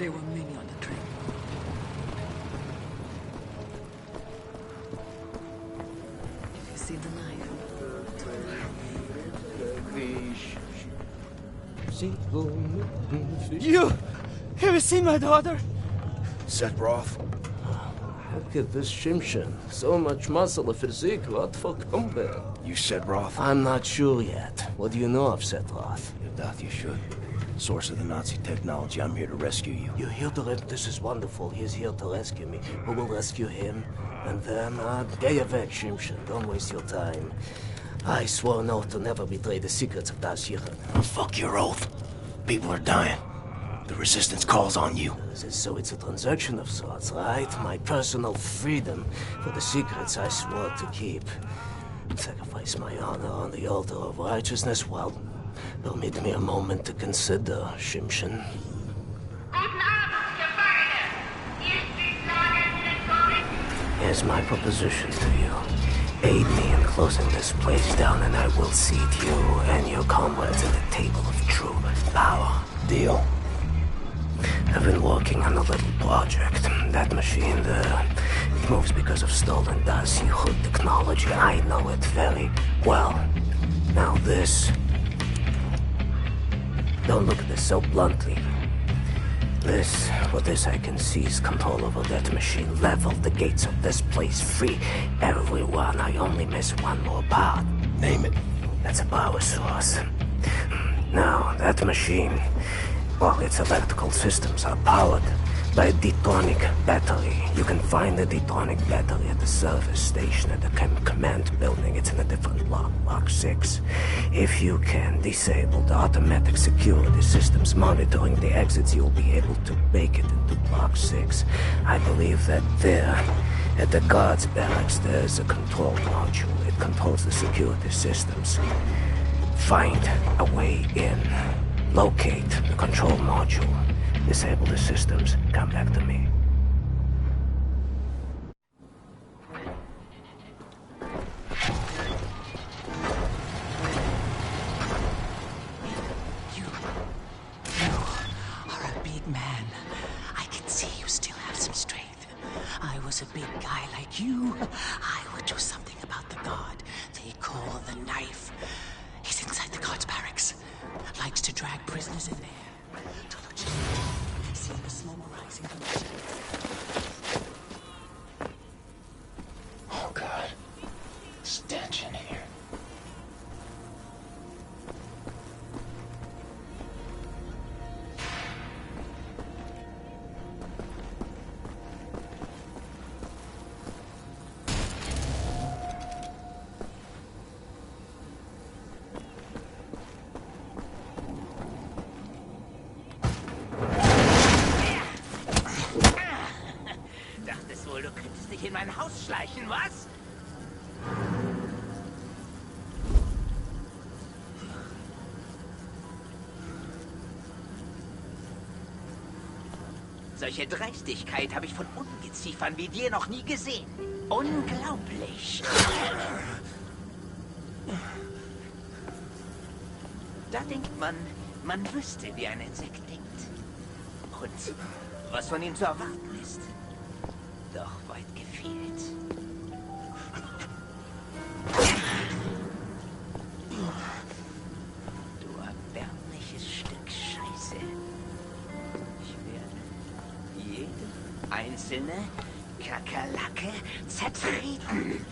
There were many on the train. If you see the knife. You! Have you seen my daughter? Cerberous. Look at this Shimshin. So much muscle and physique. What for combat? You Cerberous? I'm not sure yet. What do you know of Cerberous? You doubt you should. Source of the Nazi technology. I'm here to rescue you. You're here to This is wonderful. He's here to rescue me. Who will rescue him? And then, get your weg, Shimshin. Don't waste your time. I swore an oath to never betray the secrets of Das Yichud. Oh, fuck your oath. People are dying. The resistance calls on you. So it's a transaction of sorts, right? My personal freedom for the secrets I swore to keep. Sacrifice my honor on the altar of righteousness. Well, permit me a moment to consider, Shimshin. Here's my proposition to you. Aid me in closing this place down and I will seat you and your comrades at the table of true power. Deal. I've been working on a little project. That machine there, it moves because of stolen Das Yichud technology. I know it very well. Now this... Don't look at this so bluntly. With this I can seize control over that machine, level the gates of this place, free everyone. I only miss one more part. Name it. That's a power source. Now, that machine, well, its electrical systems are powered by a detonic battery. You can find the detonic battery at the service station at the command building. It's in a different block, Block 6. If you can disable the automatic security systems monitoring the exits, you'll be able to make it into Block 6. I believe that there, at the guards' barracks, there's a control module. It controls the security systems. Find a way in. Locate the control module. Disable the systems. Come back to me. You are a big man. I can see you still have some strength. I was a big guy like you. I would do something about the guard they call the knife. He's inside the guard's barracks. Likes to drag prisoners in there. To look just see the smoke rising from the chimney. Oh, God. Stench in here. Du könntest dich in mein Haus schleichen, was? Solche Dreistigkeit habe ich von Ungeziefern wie dir noch nie gesehen. Unglaublich. Da denkt man, man wüsste, wie ein Insekt denkt. Und was von ihm zu erwarten ist. Doch weit gefehlt. Du erbärmliches Stück Scheiße. Ich werde jede einzelne Kakerlake zertreten.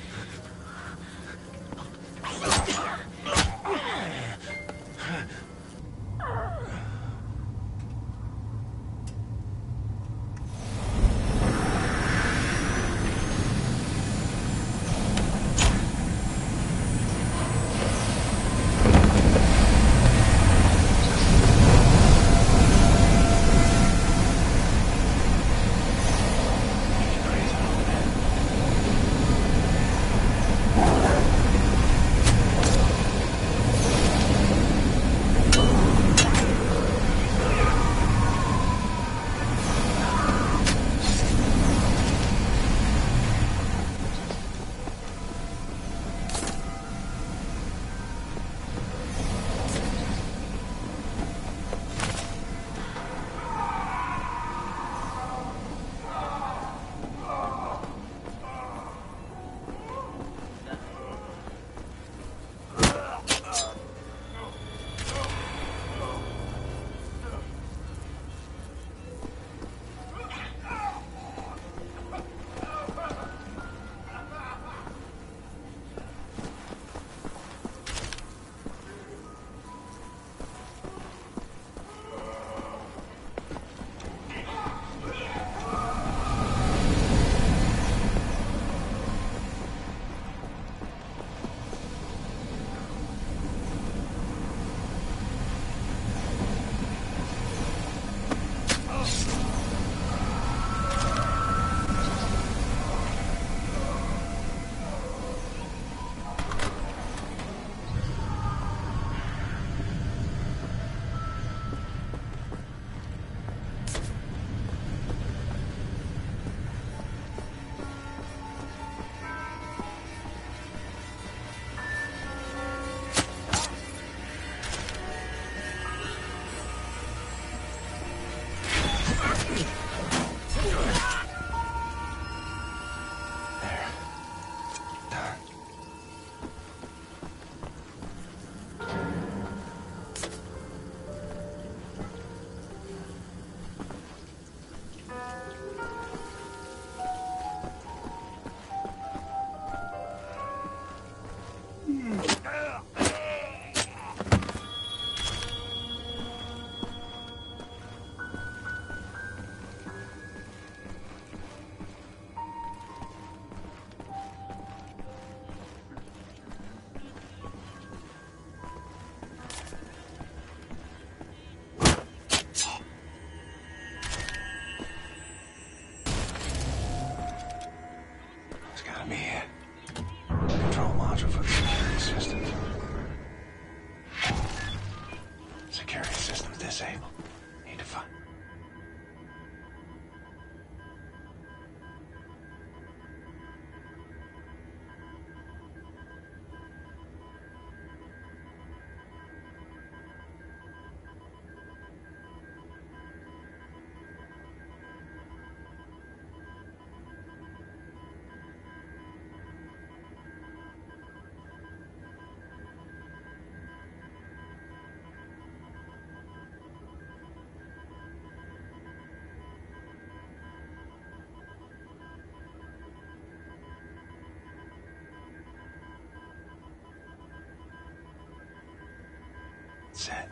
That's it.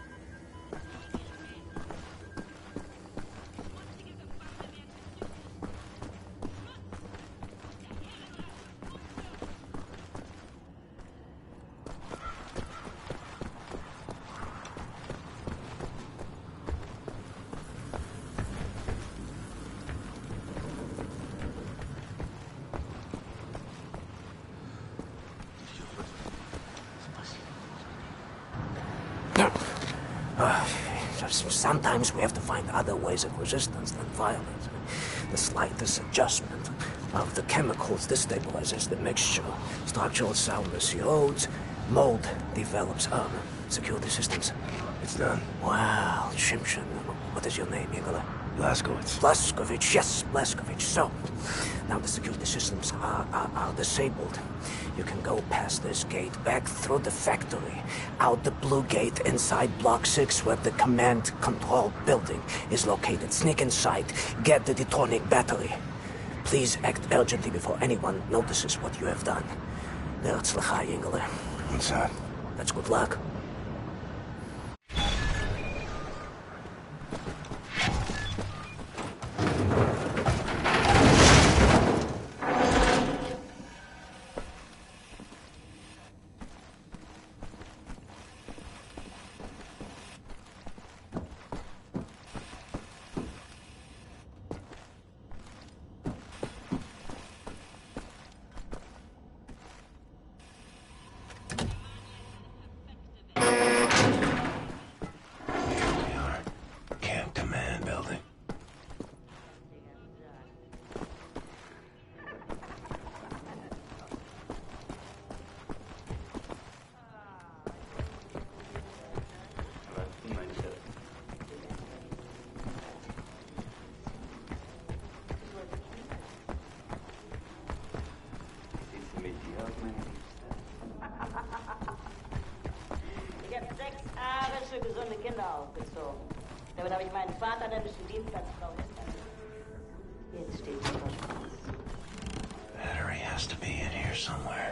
Sometimes we have to find other ways of resistance than violence. The slightest adjustment of the chemicals destabilizes the mixture. Structural soundness erodes, mold develops. Security systems. It's done. Wow, Shimshin. What is your name, Igor? Blazkowicz. Blazkowicz, yes, Blazkowicz. So, now the security systems are disabled. You can go past this gate, back through the factory, out the blue gate inside Block 6 where the command control building is located. Sneak inside, get the detonic battery. Please act urgently before anyone notices what you have done. L'Herzlicha, Ingele. What's that? That's good luck. Gesunde Kinder aufgezogen. Damit habe ich meinen Vater, der durch den Dienst als Frau hinter. Jetzt steht sie vor Spaß. Battery has to be in here somewhere.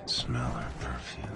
Smell her perfume.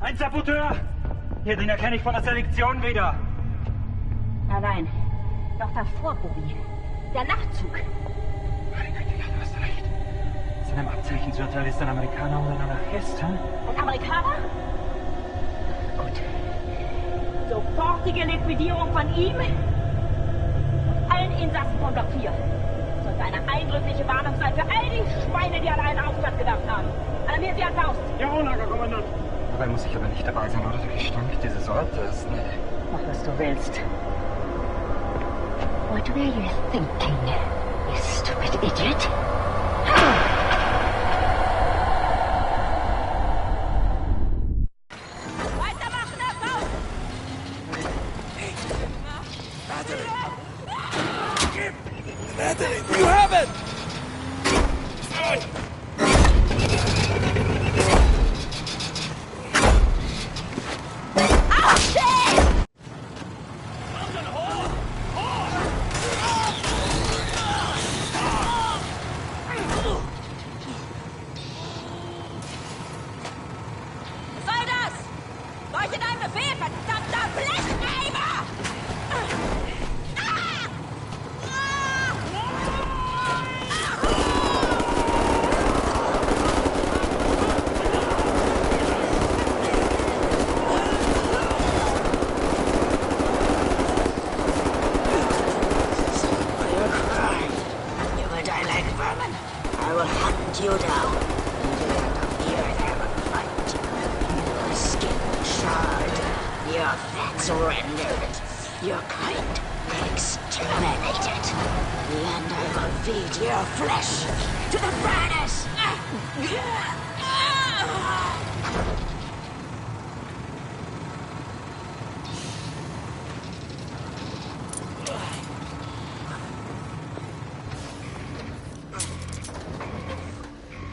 Ein Saboteur! Hier, den erkenne ich von der Selektion wieder. Nein. Noch davor, Bobby. Der Nachtzug. Meine Güte, ja, du hast recht. Seinem Abzeichensurteil ist ein Amerikaner und ein Anarchist, hm? Ein Amerikaner? Gut. Sofortige Liquidierung von ihm und allen Insassen von Block 4. Sollte eine eindrückliche Warnung sein für all die Schweine, die an einen Aufstand gedacht haben. Alarmiert sie an Faust. Jawohl, Lagerkommandant. Dabei muss ich aber nicht dabei sein, oder? Der Gestank dieses Ortes. Nee. Mach, was du willst. What were you thinking, you stupid idiot? Weitermachen, Herr Faust! Hey! Battery! Battery! You have it!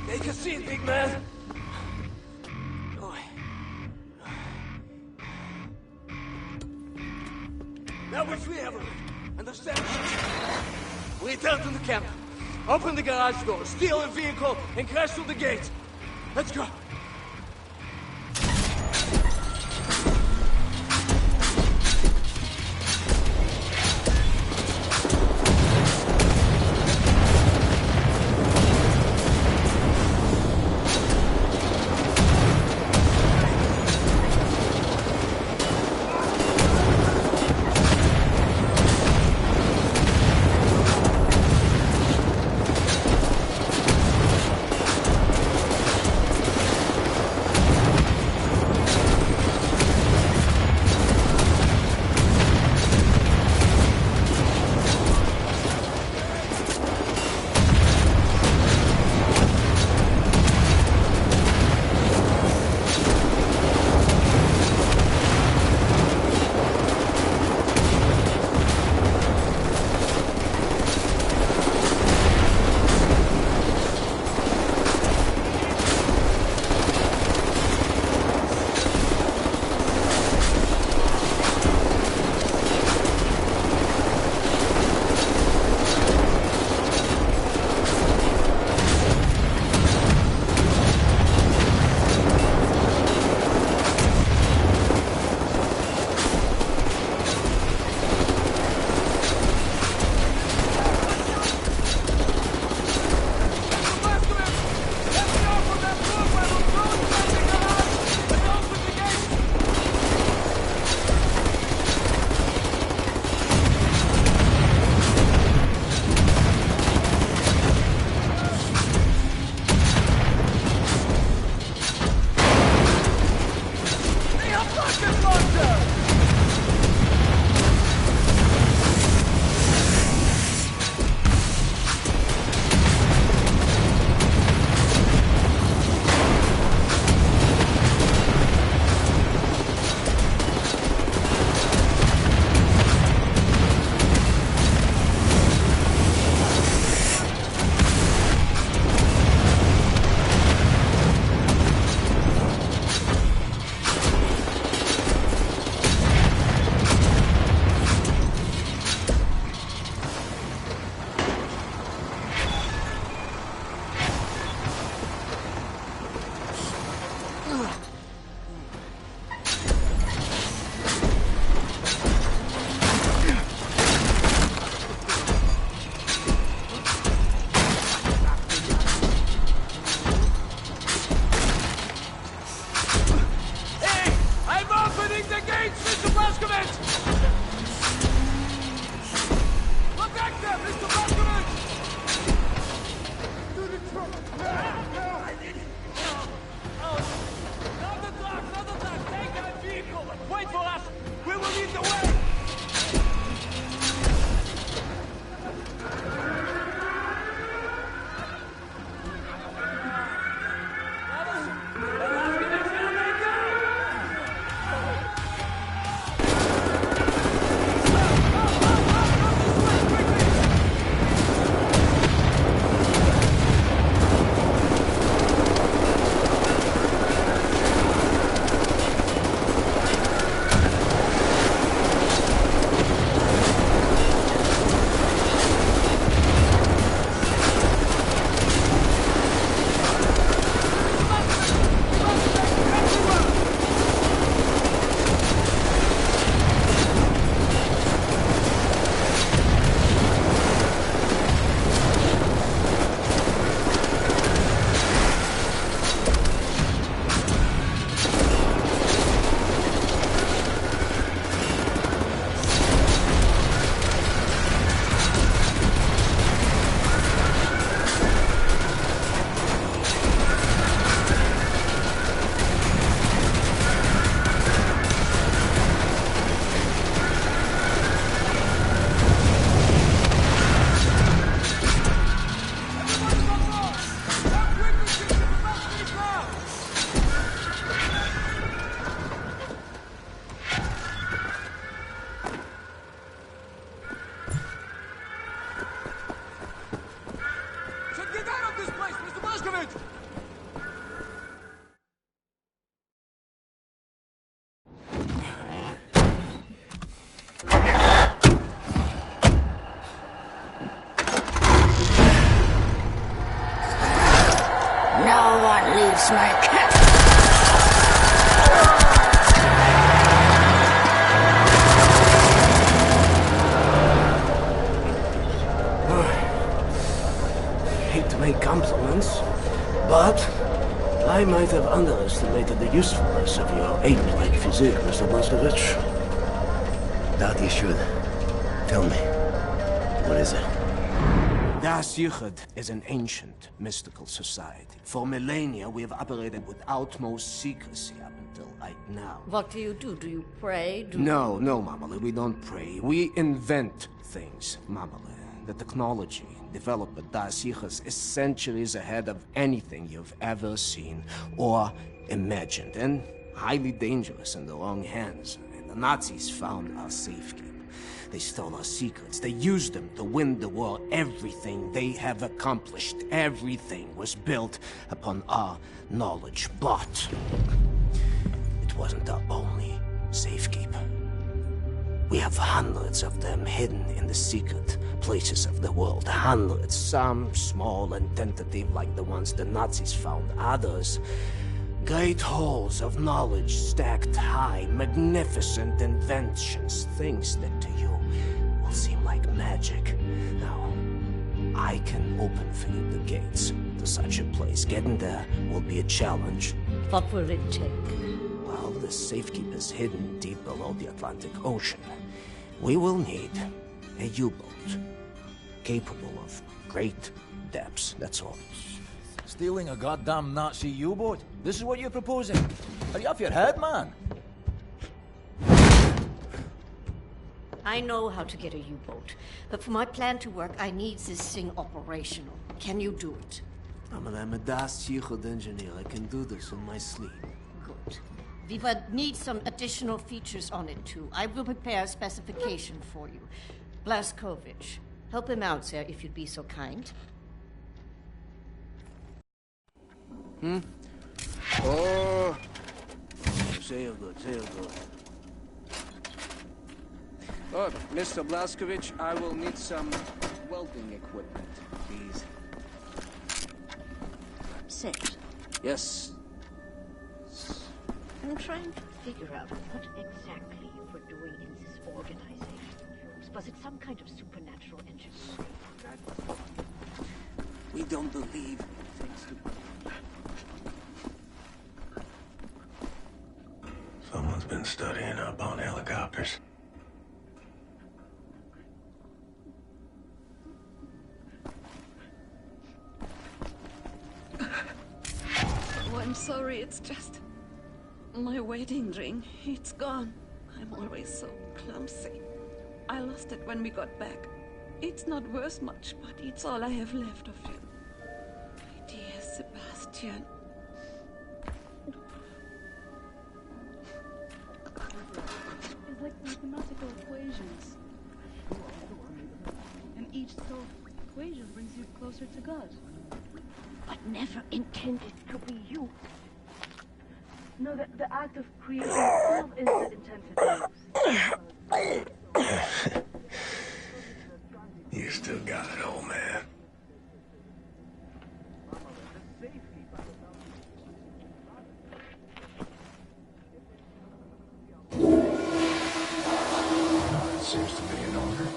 Take a seat, big man. Now we're free, everyone. Understand? We return to the camp. Open the garage door, steal a vehicle, and crash through the gate. Let's go. Blazkowicz! Look back there, Mr. Blazkowicz! Do the truck! Another truck! Take that vehicle! Wait for us! We will lead the way! No one leaves my camp. Hate to make compliments, but I might have underestimated the usefulness of your ape-like physique, Mr. Blazkowicz. Doubt you should. Tell me, what is it? Das Yichud is an ancient, mystical society. For millennia, we have operated with utmost secrecy up until right now. What do? Do you pray? No, Mamale, we don't pray. We invent things, Mamale. The technology developed at Das Yichud is centuries ahead of anything you've ever seen or imagined, and highly dangerous in the wrong hands. And the Nazis found our safekeeping. They stole our secrets. They used them to win the war. Everything they have accomplished, everything was built upon our knowledge. But it wasn't our only safekeeper. We have hundreds of them hidden in the secret places of the world. Hundreds, some small and tentative like the ones the Nazis found. Others, great halls of knowledge stacked high, magnificent inventions, things that to you will seem like magic. Now, I can open for you the gates to such a place. Getting there will be a challenge. What will it take? Well, the safekeeper is hidden deep below the Atlantic Ocean. We will need a U-boat capable of great depths, that's all. Stealing a goddamn Nazi U-boat? This is what you're proposing? Are you off your head, man? I know how to get a U-boat, but for my plan to work, I need this thing operational. Can you do it? I'm a Das Yichud engineer. I can do this in my sleep. Good. We would need some additional features on it, too. I will prepare a specification for you. Blazkowicz, help him out, sir, if you'd be so kind. Oh, say good. Oh, Mr. Blazkowicz, I will need some welding equipment, please. Set. Yes. I'm trying to figure out what exactly you were doing in this organization of yours. Was it some kind of supernatural engineering? We don't believe in things to... Someone's been studying up on helicopters. Oh, I'm sorry, it's just... my wedding ring. It's gone. I'm always so clumsy. I lost it when we got back. It's not worth much, but it's all I have left of him. My dear Sebastian. It's like mathematical equations. And each solved equation brings you closer to God. But never intended to be you. No, the act of creating itself is the intended use. You still got it, old man. It seems to be in order.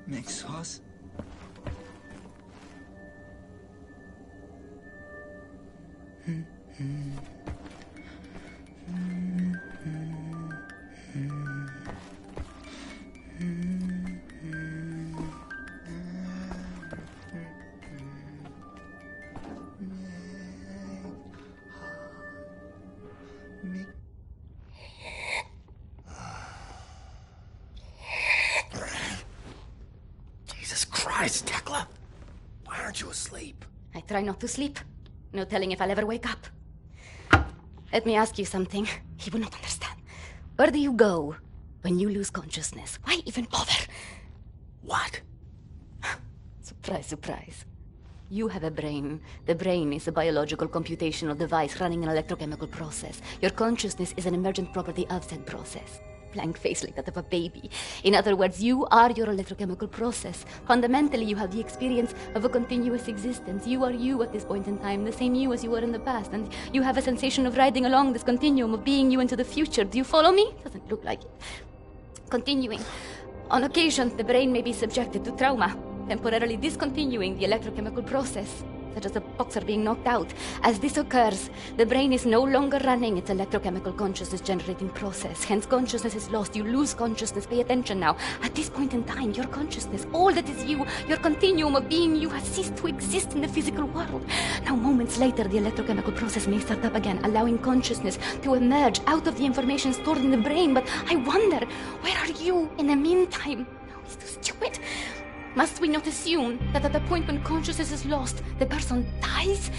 Next sauce. Jesus Christ, Tekla! Why aren't you asleep? I try not to sleep. No telling if I'll ever wake up. Let me ask you something. You will not understand. Where do you go when you lose consciousness? Why even bother? What? Surprise, surprise. You have a brain. The brain is a biological computational device running an electrochemical process. Your consciousness is an emergent property of said process. Blank face like that of a baby. In other words, you are your electrochemical process. Fundamentally, you have the experience of a continuous existence. You are you at this point in time, the same you as you were in the past, and you have a sensation of riding along this continuum of being you into the future. Do you follow me? Doesn't look like it. Continuing. On occasion, the brain may be subjected to trauma, temporarily discontinuing the electrochemical process, such as a boxer being knocked out. As this occurs, the brain is no longer running its electrochemical consciousness-generating process. Hence, consciousness is lost. You lose consciousness. Pay attention now. At this point in time, your consciousness, all that is you, your continuum of being you, has ceased to exist in the physical world. Now, moments later, the electrochemical process may start up again, allowing consciousness to emerge out of the information stored in the brain. But I wonder, where are you in the meantime? No, it's too stupid. Must we not assume that at the point when consciousness is lost, the person dies?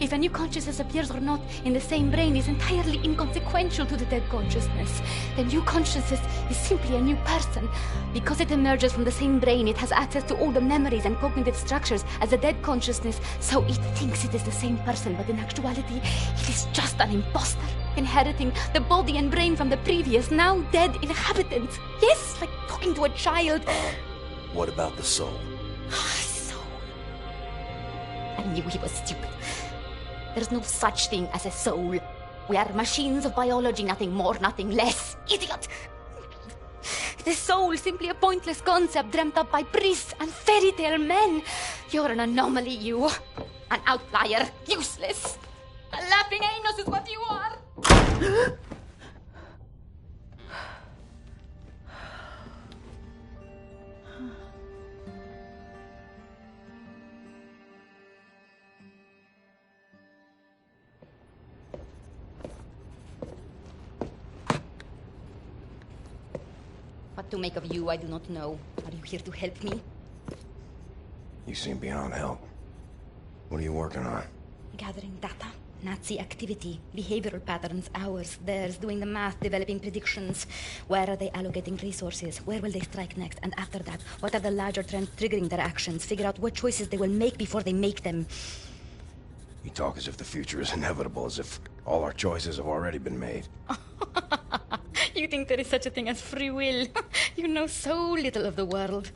If a new consciousness appears or not in the same brain is entirely inconsequential to the dead consciousness. The new consciousness is simply a new person. Because it emerges from the same brain, it has access to all the memories and cognitive structures as a dead consciousness, so it thinks it is the same person, but in actuality, it is just an imposter, inheriting the body and brain from the previous, now dead inhabitants. Yes, like talking to a child. What about the soul? Soul. I knew he was stupid. There's no such thing as a soul. We are machines of biology, nothing more, nothing less. Idiot! The soul is simply a pointless concept dreamt up by priests and fairy tale men. You're an anomaly, you. An outlier. Useless. A laughing anus is what you are. What to make of you, I do not know. Are you here to help me? You seem beyond help. What are you working on? Gathering data. Nazi activity, behavioral patterns, ours, theirs, doing the math, developing predictions. Where are they allocating resources? Where will they strike next? And after that, what are the larger trends triggering their actions? Figure out what choices they will make before they make them. You talk as if the future is inevitable, as if all our choices have already been made. You think there is such a thing as free will? You know so little of the world.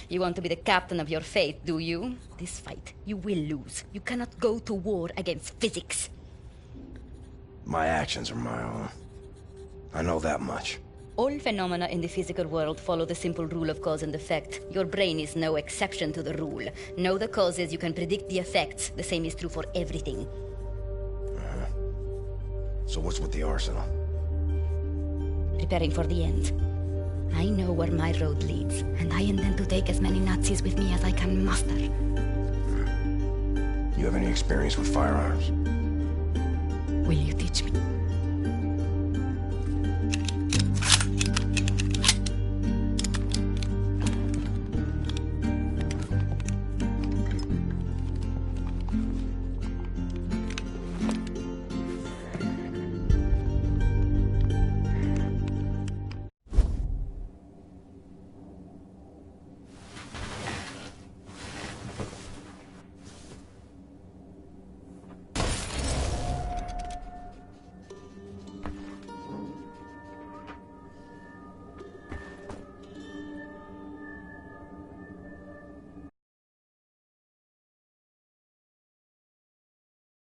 You want to be the captain of your fate, do you? This fight, you will lose. You cannot go to war against physics. My actions are my own. I know that much. All phenomena in the physical world follow the simple rule of cause and effect. Your brain is no exception to the rule. Know the causes, you can predict the effects. The same is true for everything. So what's with the arsenal? Preparing for the end. I know where my road leads, and I intend to take as many Nazis with me as I can muster. You have any experience with firearms? Will you teach me?